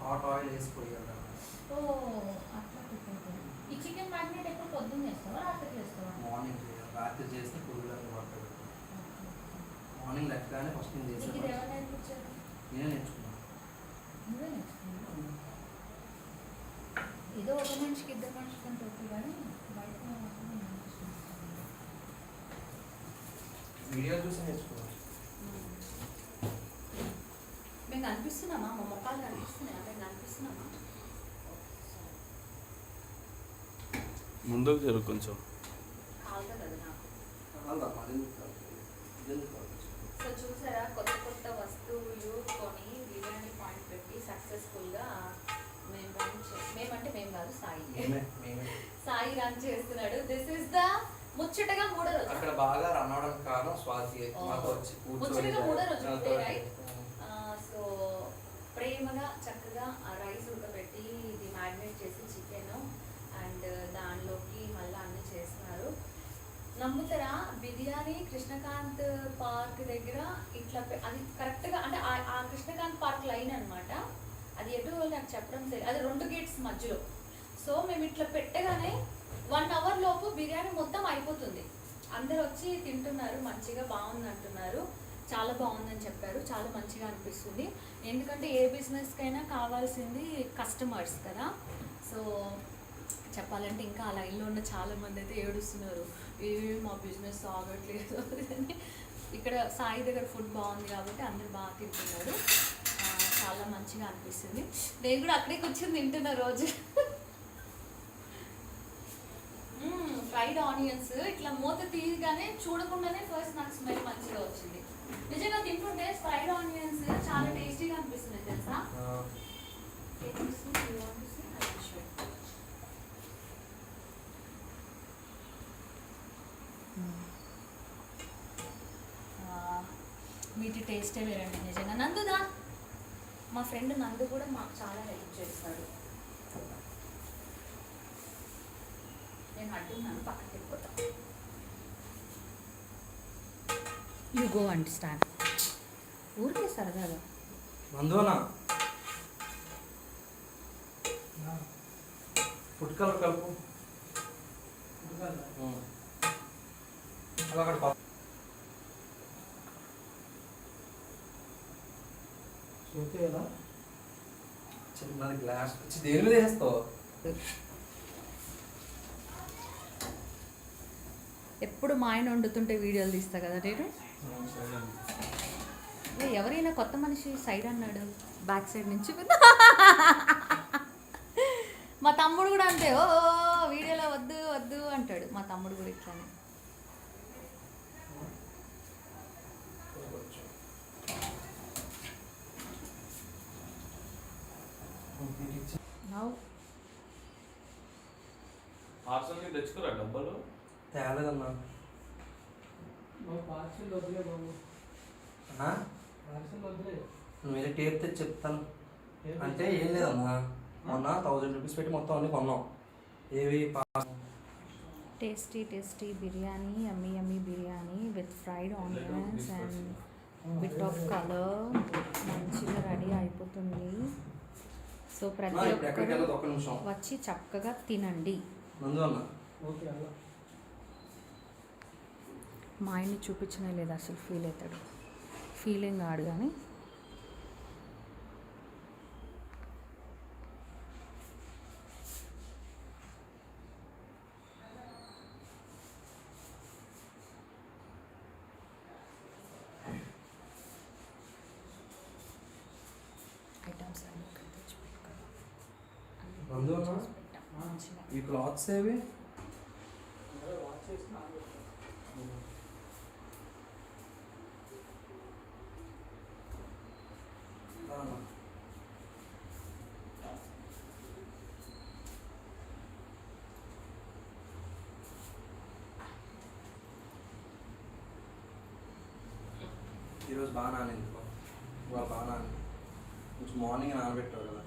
Hot oil వేసి పోయాలి. ఓ అట్లా ఈ చికెన్ మ్యాగ్నేట్ ఎప్పుడు పొద్దున్న చేస్తావా రాత్రి చేస్తావా? మార్నింగ్ చేయాలి, రాత్రి చేస్తే పురుగులని పడుతుంది. మార్నింగ్ లెక్కగానే ఫస్ట్ నేను చేసాను. ఇది ఎవరు నేర్పించారు? నేనే నేర్చుకున్నాను. నువ్వే నేర్చుకున్నావు? ఏదో ఒక మనిషికి ఇద్దరు మనిషికి అంత ఓకే కానీ బయట వీడియో చూసి నేర్చుకున్నాను. మేము కనిపిస్తున్నామా? మా మొక్కలు కనిపిస్తున్నాయా? మేము కనిపిస్తున్నామా? ముందుకు జరుగు కొంచెం. కాలుతుంది అది నాకు. సో చూసారా, కొత్త కొత్త వస్తువులు కొని బిర్యానీ పాయింట్ పెట్టి సక్సెస్ఫుల్గా మేమంటే మేము కాదు, సాయి రన్ చేస్తున్నాడు. దిస్ ఇస్ ద ముచ్చటగా మూడో రోజు. అక్కడ బాగా రన్ అవడానికి కారణం స్వాతి మాతో వచ్చి ముచ్చటగా మూడో రోజు రైట్. సో ప్రేమగా చక్కగా ఆ రైస్ ఉడకబెట్టి ఇది మ్యారినేట్ చేసి చికెన్ అండ్ దానిలోకి మళ్ళీ అన్నీ చేస్తున్నారు. నమ్ముతారా, బిర్యానీ కృష్ణకాంత్ పార్క్ దగ్గర ఇట్లా అది కరెక్ట్గా అంటే ఆ కృష్ణకాంత్ పార్క్ లైన్ అనమాట. అది ఎటు నాకు చెప్పడం తెలియదు, అది 2 గేట్స్ మధ్యలో. సో మేము ఇట్లా పెట్టగానే 1 అవర్ లోపు బిర్యానీ మొత్తం అయిపోతుంది. అందరు వచ్చి తింటున్నారు, మంచిగా బాగుంది అంటున్నారు, చాలా బాగుందని చెప్పారు, చాలా మంచిగా అనిపిస్తుంది. ఎందుకంటే ఏ బిజినెస్కైనా కావాల్సింది కస్టమర్స్ కదా. సో చెప్పాలంటే ఇంకా ఆ లైన్లో ఉన్న చాలామంది అయితే ఏడుస్తున్నారు, మా బిజినెస్ ఆగట్లేదు అని. ఇక్కడ సాయి దగ్గర ఫుడ్ బాగుంది కాబట్టి అందరు బాగా తింటున్నారు, చాలా మంచిగా అనిపిస్తుంది. నేను కూడా అక్కడే కూర్చొని తింటున్నా రోజు. ఫ్రైడ్ ఆనియన్స్ ఇట్లా మూత తీయగానే చూడకుండానే ఫస్ట్ నాకు స్మెల్ మంచిగా వచ్చింది. నిజంగా తింటుంటే ఫ్రైడ్ ఆనియన్స్ చాలా టేస్టీగా అనిపిస్తుంది తెలుసా. వీటి టేస్టే వేరండి నిజంగా. నందుదా, మా ఫ్రెండ్ నందు కూడా మాకు చాలా హెల్ప్ చేస్తాడు. నేను అడ్డున్నాను, పక్కకి వెళ్ళిపోతా. You go understand. ఊరికే సరదాగా నందునా ఫుడ్ కలర్ కలుపు. అలా అక్కడ చిన్న గ్లాస్ దేని మీద వేస్తావు? ఎప్పుడు మా ఆయన వండుతుంటే వీడియోలు తీస్తా కదా నేను. ఎవరైనా కొత్త మనిషి సైడ్ అన్నాడు, బ్యాక్ సైడ్ నుంచి. మా తమ్ముడు కూడా అంతే, ఓ వీడియోలో వద్దు వద్దు అంటాడు. మా తమ్ముడు కూడా ఇట్లానే. తెచ్చుకోరా డబ్బులు తేలేదన్నా. మీరు టేప్ తెచ్చి చెప్తాను అంటే ఏం లేదన్నా, మొన్న 1000 రూపీస్ పెట్టి మొత్తం అన్ని కొన్నాం. ఏవి tasty tasty biryani, yummy yummy biryani with fried onions and bit of colour మంచిగా రెడీ అయిపోతుంది. సో ప్రతి ఒక్కరు వచ్చి చక్కగా తినండి. మా ఆయన్ని చూపించనే లేదు, అసలు ఫీల్ అవుతాడు. ఫీలింగ్ ఆడు కానీ ఐటమ్స్ అన్నీ ఇక్కడ తెచ్చిపెట్టుకోవాలి. ఈ క్లాత్స్ ఏవి? ఈరోజు బాగా నానింది, ఇవాళ బాగా నానింది. కొంచెం మార్నింగ్ నానబెట్టాడు కదా.